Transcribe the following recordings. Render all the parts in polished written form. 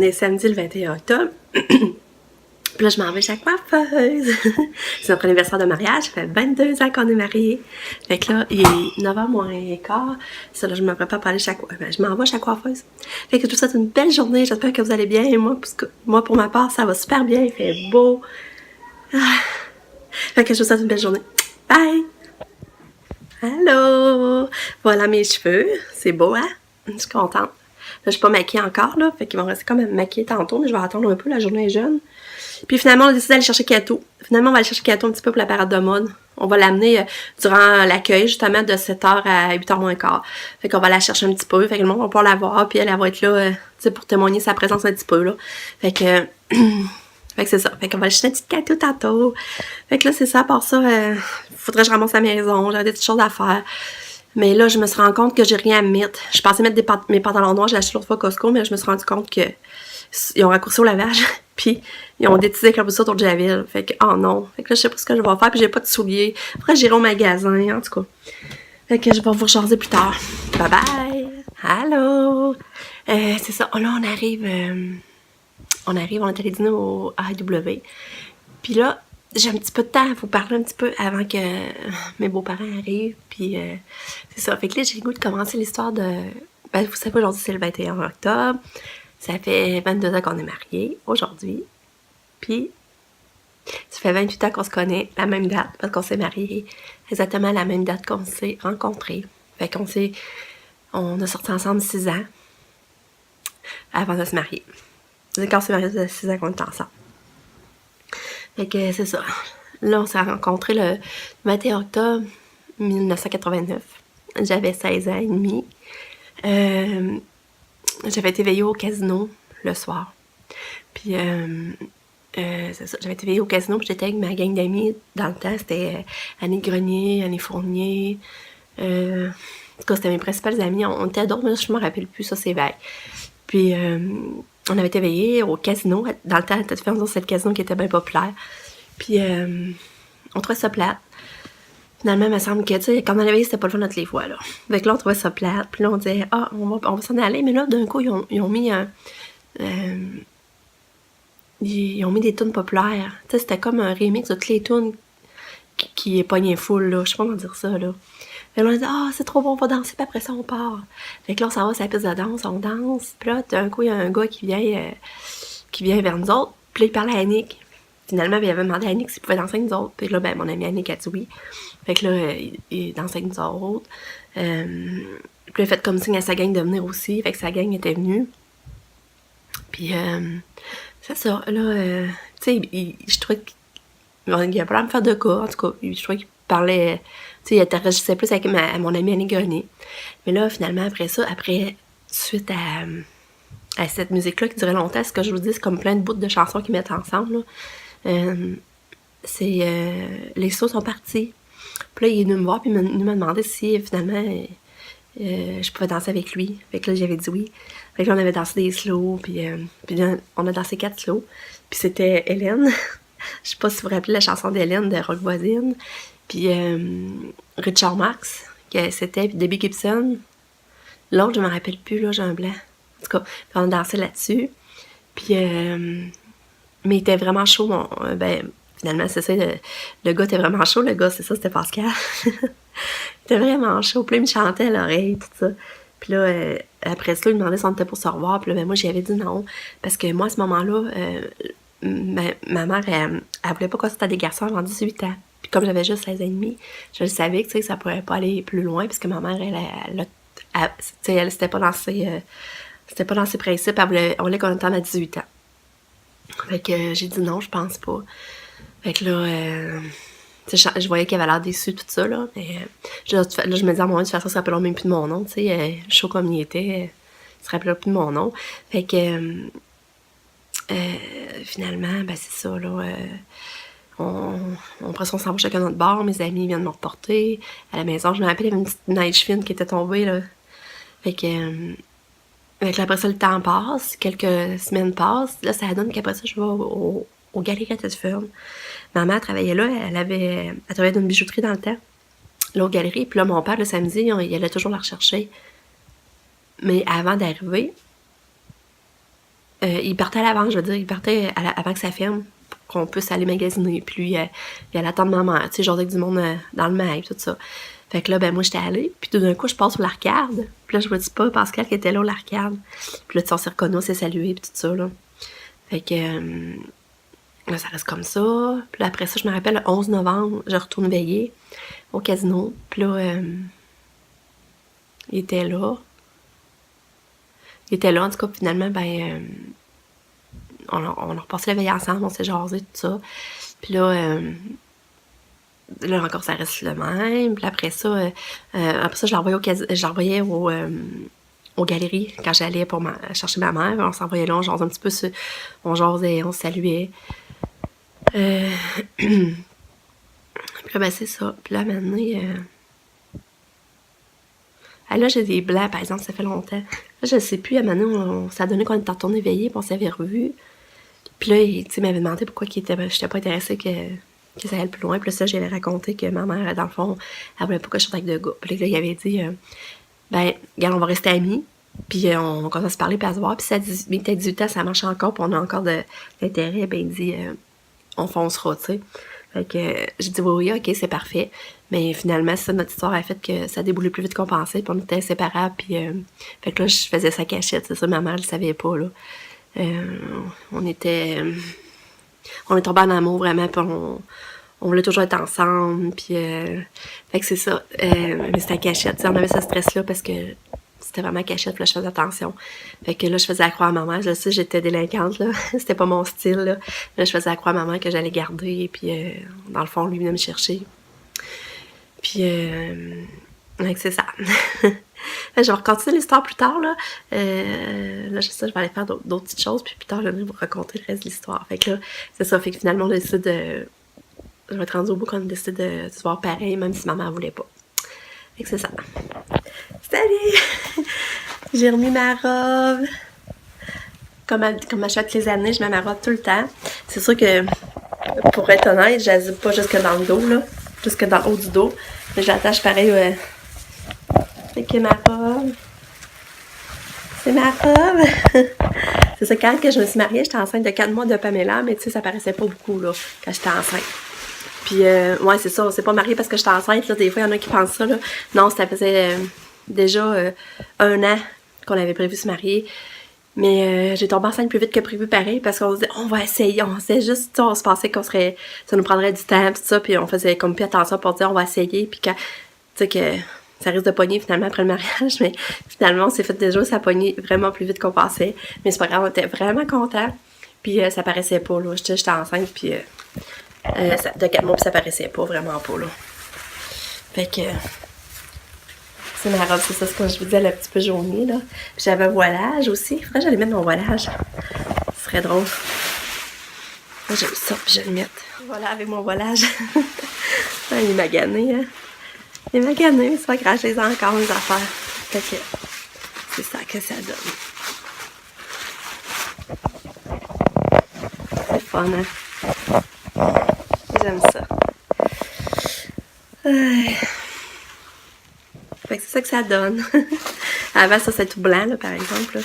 est samedi le 21 octobre. Puis là, je m'en vais chez la coiffeuse. C'est notre anniversaire de mariage. Ça fait 22 ans qu'on est mariés. Fait que là, il est 9h moins quart. Ça, là, je me prépare pour aller chez la coiffeuse. Ben, je m'en vais chez la coiffeuse. Fait que je vous souhaite une belle journée. J'espère que vous allez bien. Et moi, pour ma part, ça va super bien. Il fait beau. Fait que je vous souhaite une belle journée. Bye! Allô! Voilà mes cheveux. C'est beau, hein? Je suis contente. Là, je suis pas maquillée encore, là. Fait qu'ils vont rester comme maquillés tantôt, mais je vais attendre un peu. La journée est jeune. Puis finalement, on a décidé d'aller chercher Kato. Finalement, on va aller chercher Kato un petit peu pour la parade de mode. On va l'amener durant l'accueil, justement, de 7h à 8h moins quart. Fait qu'on va la chercher un petit peu. Fait que le monde va pouvoir la voir, puis elle va être là, tu sais, pour témoigner sa présence un petit peu, là. Fait que... Fait que c'est ça. Fait qu'on va aller chercher une petite Kato tantôt. Fait que là, c'est ça. À part ça, faudrait que je ramasse la maison. J'avais des petites choses à faire. Mais là, je me suis rendu compte que j'ai rien à mettre. Je pensais mettre mes pantalons noirs. J'ai acheté l'autre fois Costco, mais je me suis rendu compte que ils ont raccourci au lavage. Puis, ils ont décidé d'éclabousser autour de Javel. Fait que, oh non. Fait que là, je sais pas ce que je vais faire. Puis, j'ai pas de souliers. Après, j'irai au magasin, en tout cas. Fait que je vais vous rejaser plus tard. Bye bye! Allô! C'est ça. Oh, là, on est allé dîner au AEW. Puis là, j'ai un petit peu de temps à vous parler un petit peu avant que mes beaux-parents arrivent. Puis c'est ça. Fait que là, j'ai le goût de commencer l'histoire de... Ben, vous savez, aujourd'hui, c'est le 21 octobre. Ça fait 22 ans qu'on est mariés, aujourd'hui. Puis, ça fait 28 ans qu'on se connaît, la même date, parce qu'on s'est mariés exactement à la même date qu'on s'est rencontrés. Fait on a sorti ensemble 6 ans avant de se marier. Quand on s'est mariés, ça fait 6 ans qu'on est ensemble. Fait que c'est ça. Là, on s'est rencontrés le 21 octobre 1989. J'avais 16 ans et demi. J'avais été veillée au casino le soir. Puis, c'est ça. J'avais été veillée au casino, puis j'étais avec ma gang d'amis. Dans le temps, c'était Annie Grenier, Annie Fournier. En tout cas, c'était mes principales amies. On était d'autres, mais je me rappelle plus, ça, c'est vague. Puis, on avait été veillés au casino. Dans le temps, c'était le casino qui était bien populaire. Puis, on trouvait ça plate. Finalement, il me semble que, tu sais, quand on allait veiller, c'était pas le fun notre les fois, là. Fait que là, on trouvait ça plate. Puis là, on disait, on va s'en aller. Mais là, d'un coup, ils ont mis ils ont mis des tunes populaires. Tu sais, c'était comme un remix de toutes les tunes qui est pogné full, là. Je sais pas comment dire ça, là. Fait que là, on dit, c'est trop bon, on va danser, puis après ça, on part. Fait que là, on s'en va sur la piste de danse, on danse. Puis là, d'un coup, il y a un gars qui vient vers nous autres. Puis là, il parle à Annick. Finalement, il avait demandé à Annick s'il pouvait danser avec nous autres. Puis là, ben, mon ami Annick a dit oui. Fait que là, il dansait avec nous autres. Puis il a fait comme signe à sa gang de venir aussi. Fait que sa gang était venue. Puis, c'est ça. Là, tu sais, je trouvais qu'il a pas l'air de me faire de cas. En tout cas, je trouvais qu'il parlait... Tu sais, il interagissait plus avec mon ami Annie Grenier. Mais là, finalement, suite à cette musique-là qui durait longtemps, ce que je vous dis, c'est comme plein de bouts de chansons qu'ils mettent ensemble, là. Les sauts sont partis. Puis là, il est venu me voir, puis il m'a demandé si, finalement, je pouvais danser avec lui. Fait que là, j'avais dit oui. Fait que là, on avait dansé des slows, puis là, on a dansé 4 slows. Puis c'était Hélène. Je sais pas si vous vous rappelez la chanson d'Hélène de Rock Voisine. Puis Richard Marx, c'était, puis Debbie Gibson. L'autre, je me rappelle plus, là, j'ai un blanc. En tout cas, on a dansé là-dessus. Puis, mais il était vraiment chaud, finalement, c'est ça, le gars était vraiment chaud. Le gars, c'est ça, c'était Pascal. Il était vraiment chaud. Puis là, il me chantait à l'oreille, tout ça. Puis là, après ça, il me demandait si on était pour se revoir. Puis là, ben, moi, j'y avais dit non. Parce que moi, à ce moment-là, ma mère, elle voulait pas qu'on sorte à des garçons avant 18 ans. Puis comme j'avais juste 16 ans et demi, je savais que, tu sais, ça pourrait pas aller plus loin. Puisque ma mère, elle c'était pas dans ses principes. Elle voulait qu'on attende à 18 ans. Fait que j'ai dit non, je pense pas. Fait que là, je voyais qu'elle avait l'air déçue, tout ça, là. Mais là, je me disais, à un moment, de toute façon, ça s'appellera même plus de mon nom, tu sais. Chaud comme il était, il se rappellera plus de mon nom. Fait que, finalement, ben, c'est ça, là. On s'en va chacun notre bord. Mes amis viennent me reporter à la maison. Je me rappelle, il y avait une petite neige fine qui était tombée, là. Fait que, après ça, le temps passe. Quelques semaines passent. Là, ça donne qu'après ça, je vais au Galeries Fern. Ma mère travaillait là. Elle travaillait dans une bijouterie dans le temps. Là, aux Galeries. Puis là, mon père, le samedi, il allait toujours la rechercher. Mais avant d'arriver, il partait à l'avance, je veux dire, il partait avant que ça ferme, pour qu'on puisse aller magasiner. Puis lui, il allait attendre ma mère, tu sais, genre avec du monde dans le mag, tout ça. Fait que là, ben moi, j'étais allée, puis tout d'un coup, je passe sur l'arcade. Puis là, je me dis pas Pascal qui était là, l'arcade. Puis là, tu sais, on s'est reconnus, on s'est salué, puis tout ça, là. Fait que là, ça reste comme ça. Puis là, après ça, je me rappelle, le 11 novembre, je retourne veiller au casino. Puis là, il était là. Il était là, en tout cas, finalement, ben, on a repassé la veille ensemble, on s'est jasé, tout ça. Puis là, là encore, ça reste le même. Puis après ça, je l'envoyais aux galeries quand j'allais pour chercher ma mère. On s'envoyait là, on jasait un petit peu, on jasait, on se saluait. Puis là, ben c'est ça. Puis là, maintenant, là, j'ai des blancs, par exemple, ça fait longtemps. Là, je sais plus, à maintenant, ça a donné qu'on était retourné veiller, puis on s'avait revu. Puis là, il m'avait demandé pourquoi j'étais pas intéressée que ça allait plus loin. Puis là, ça, j'avais raconté que ma mère, dans le fond, elle voulait pas que je sorte avec deux gars. Puis là, il avait dit, ben, regarde, on va rester amis. Puis on commence à se parler, puis à se voir. Puis ça, peut-être 18 ans, ça marche encore, puis on a encore de l'intérêt. Ben, il dit, on foncera, tu sais. Fait que j'ai dit oui, ok, c'est parfait. Mais finalement, ça, notre histoire a fait que ça déboulait plus vite qu'on pensait, puis on était inséparables, puis fait que là, je faisais sa cachette, c'est ça, ma mère, elle savait pas, là. On est tombés en amour, vraiment, puis on voulait toujours être ensemble, puis fait que c'est ça. Mais c'était cachette, tu sais, on avait ce stress-là parce que c'était vraiment cachette, puis là, je faisais attention. Fait que là, je faisais croire à ma mère. Je sais, j'étais délinquante, là. C'était pas mon style, là. Là, je faisais croire à ma mère que j'allais garder, puis dans le fond, lui venait me chercher. Puis, c'est ça. Je vais continuer l'histoire plus tard, là. Là, je sais, je vais aller faire d'autres petites choses, puis plus tard, je vais vous raconter le reste de l'histoire. Fait que là, c'est ça. Fait que finalement, on décide de... Je vais être rendue au bout qu'on décide de se voir pareil, même si maman voulait pas. Fait que c'est ça. Salut! J'ai remis ma robe. Comme à chaque les années, je mets ma robe tout le temps. C'est sûr que, pour être honnête, je la zippe pas jusque dans le dos, là. Jusque dans le haut du dos. Mais je l'attache pareil. Fait que ma robe. C'est ma robe. C'est ça, quand je me suis mariée, j'étais enceinte de 4 mois de Pamela, mais tu sais, ça paraissait pas beaucoup, là, quand j'étais enceinte. Puis, ouais, c'est ça, on s'est pas mariée parce que j'étais enceinte, là. Des fois, il y en a qui pensent ça, là. Non, ça faisait déjà 1 an qu'on avait prévu de se marier. Mais j'ai tombé enceinte plus vite que prévu, pareil, parce qu'on se disait, on va essayer, on sait juste, on se pensait ça nous prendrait du temps, tout ça, puis on faisait comme plus attention pour dire, on va essayer, puis quand, tu sais, que ça risque de pogner finalement après le mariage, mais finalement, on s'est fait déjà, ça a pogné vraiment plus vite qu'on pensait. Mais c'est pas grave, on était vraiment contents, puis ça paraissait pas, là. J'étais enceinte, puis de 4 mois, puis ça paraissait pas, vraiment pas, là. Fait que... c'est ma robe, c'est ça, c'est comme je vous disais, le petit peu jaunie, là. Puis j'avais un voilage aussi. Il faudrait que j'allais mettre mon voilage. Ce serait drôle. Là, je le sors, puis je vais le mettre. Voilà, avec mon voilage. Il est magané, hein. Il est magané, mais c'est pas grave, je les ai encore, mes affaires. Fait que c'est ça que ça donne. C'est fun, hein. J'aime ça. Fait que c'est ça que ça donne. Avant, ça, c'est tout blanc, là, par exemple. Là.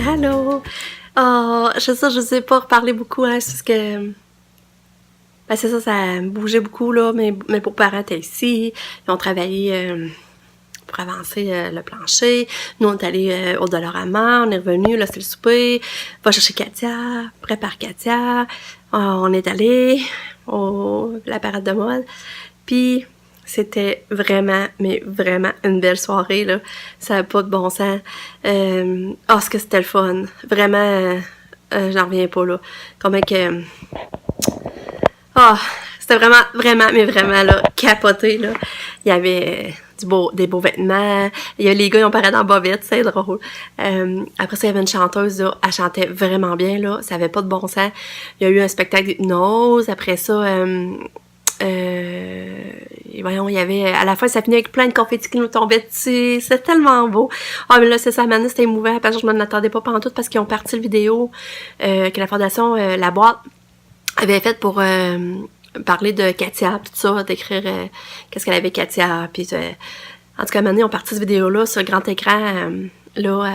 Allô? Oh, je sais pas reparler beaucoup, hein, c'est parce que... Ben c'est ça, ça bougeait beaucoup, là, mes beaux-parents étaient ici, ils ont travaillé pour avancer le plancher. Nous, on est allés au Dollarama, on est revenu, là, c'était le souper, va chercher Katia, prépare Katia, on est allé la parade de mode, puis C'était vraiment, mais vraiment une belle soirée, là. Ça n'a pas de bon sens. Oh, ce que c'était le fun. Vraiment, j'en reviens pas, là. Comment que... Ah, c'était vraiment, vraiment, mais vraiment, là, capoté, là. Il y avait des beaux vêtements. Il y a les gars, ils ont parlé en bobette, c'est drôle. Après ça, il y avait une chanteuse, là. Elle chantait vraiment bien, là. Ça avait pas de bon sens. Il y a eu un spectacle d'hypnose. Après ça, voyons, il y avait, à la fin, ça finit avec plein de confettis qui nous tombaient dessus. C'était tellement beau. Ah, mais là, c'est ça, maintenant, c'était émouvant, parce que je m'en attendais pas pantoute, parce qu'ils ont parti le vidéo, que la fondation, la boîte, avait faite pour, parler de Katia, tout ça, d'écrire, qu'est-ce qu'elle avait Katia, puis, en tout cas, maintenant, ils ont parti cette vidéo-là sur le grand écran, là,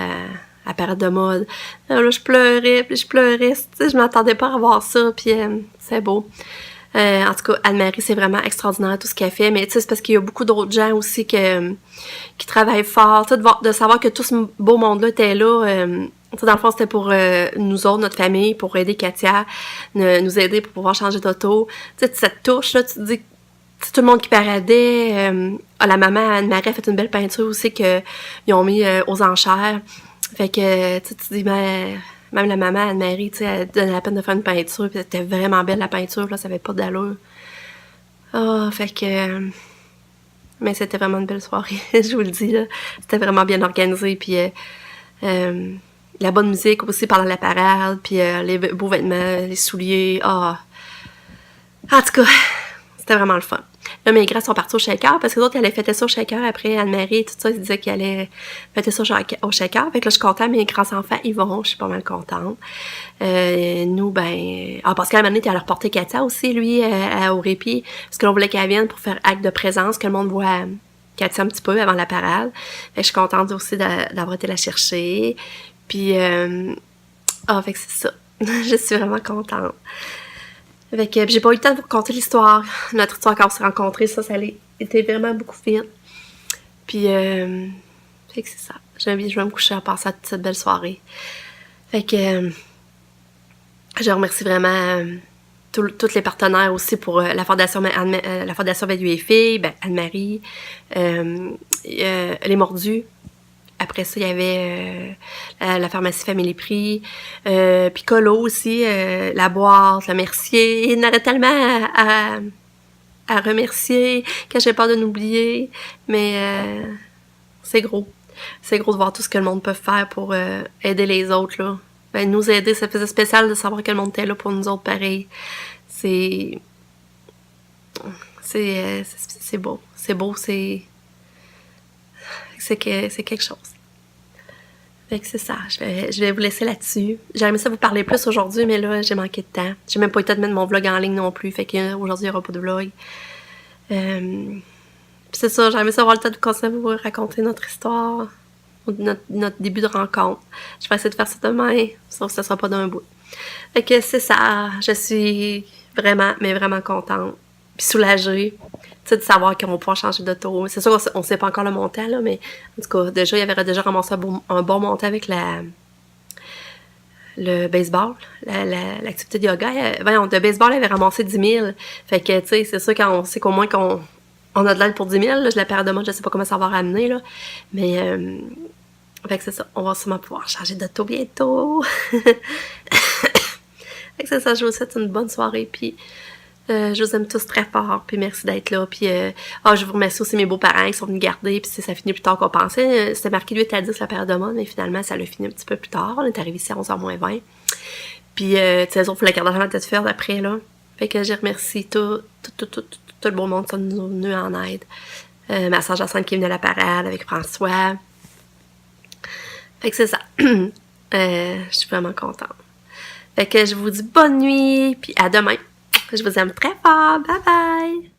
à période de mode. Là, je pleurais, puis je pleurais, tu sais, je m'attendais pas à voir ça, puis c'est beau. En tout cas, Anne-Marie, c'est vraiment extraordinaire tout ce qu'elle fait, mais tu sais, c'est parce qu'il y a beaucoup d'autres gens aussi qui travaillent fort, tu sais, de savoir que tout ce beau monde-là était là, tu sais, dans le fond, c'était pour nous autres, notre famille, pour aider Katia, nous aider pour pouvoir changer d'auto. Tu sais, cette touche, là, tu te dis, tout le monde qui paradait, la maman Anne-Marie a fait une belle peinture aussi qu'ils ont mis aux enchères. Fait que, tu te dis, ben... Même la maman, Anne-Marie, tu sais, elle donnait la peine de faire une peinture, puis c'était vraiment belle, la peinture, là, ça avait pas d'allure. Ah, fait que... mais c'était vraiment une belle soirée, je vous le dis, là. C'était vraiment bien organisé, puis la bonne musique aussi pendant la parade, puis les beaux vêtements, les souliers, ah... En tout cas, c'était vraiment le fun. Là, mes grands sont partis au shaker, parce que les autres, ils allaient fêter ça au shaker après Anne-Marie et tout ça. Ils disaient qu'ils allaient fêter ça au shaker. Fait que là, je suis contente, mes grands-enfants, ils vont, je suis pas mal contente. Nous, ben... Ah, parce qu'à un moment donné, t'es allé reporter Katia aussi, lui, au répit, parce que l'on voulait qu'elle vienne pour faire acte de présence, que le monde voit Katia un petit peu avant la parade. Fait que je suis contente aussi d'avoir été la chercher. Puis, fait que c'est ça. Je suis vraiment contente. Fait que j'ai pas eu le temps de vous raconter l'histoire. Notre histoire quand on s'est rencontrés, ça était vraiment beaucoup vite. Puis, fait que c'est ça. Je vais me coucher à passer à toute cette belle soirée. Fait que, je remercie vraiment tous les partenaires aussi pour la Fondation Vélu et Filles, ben, Anne-Marie, Les Mordus. Après ça, il y avait la pharmacie Family Prix, Piccolo aussi, la boîte, le Mercier. Il y en aurait tellement à remercier que j'ai peur de n'oublier. Mais c'est gros. C'est gros de voir tout ce que le monde peut faire pour aider les autres, là. Ben, nous aider, ça faisait spécial de savoir que le monde était là pour nous autres pareil. C'est beau. C'est beau, c'est quelque chose. Fait que c'est ça, je vais vous laisser là-dessus. J'aimerais ça vous parler plus aujourd'hui, mais là, j'ai manqué de temps. J'ai même pas eu le temps de mettre mon vlog en ligne non plus, fait que aujourd'hui, il n'y aura pas de vlog. Puis c'est ça, j'aimerais ça avoir le temps de continuer à vous raconter notre histoire, notre début de rencontre. Je vais essayer de faire ça demain, sauf que ça sera pas d'un bout. Fait que c'est ça, je suis vraiment, mais vraiment contente. Puis soulagée, tu sais, de savoir qu'on va pouvoir changer d'auto. C'est sûr qu'on sait pas encore le montant, là, mais en tout cas, déjà, il y avait déjà ramassé un bon montant avec le baseball, l'activité de yoga. De baseball, il avait ramassé 10 000. Fait que, tu sais, c'est sûr qu'on sait qu'au moins qu'on a de l'aide pour 10 000. Là, je la perds de moi, je sais pas comment ça va ramener, là. Mais, fait que c'est ça, on va sûrement pouvoir changer d'auto bientôt. Fait que c'est ça, je vous souhaite une bonne soirée, puis je vous aime tous très fort, puis merci d'être là, puis je vous remercie aussi mes beaux-parents qui sont venus garder, puis ça finit plus tard qu'on pensait. C'était marqué 8 à 10 la période de mode, mais finalement, ça l'a fini un petit peu plus tard. On est arrivé ici à 11h moins 20. Puis, tu sais, les autres, il faut la garder à la tête faire d'après, là. Fait que je remercie tout le beau monde qui sont venus en aide. Ma sœur Jacinthe qui est venue à la parade avec François. Fait que c'est ça. Je suis vraiment contente. Fait que je vous dis bonne nuit, puis à demain. Je vous aime très fort. Bye bye!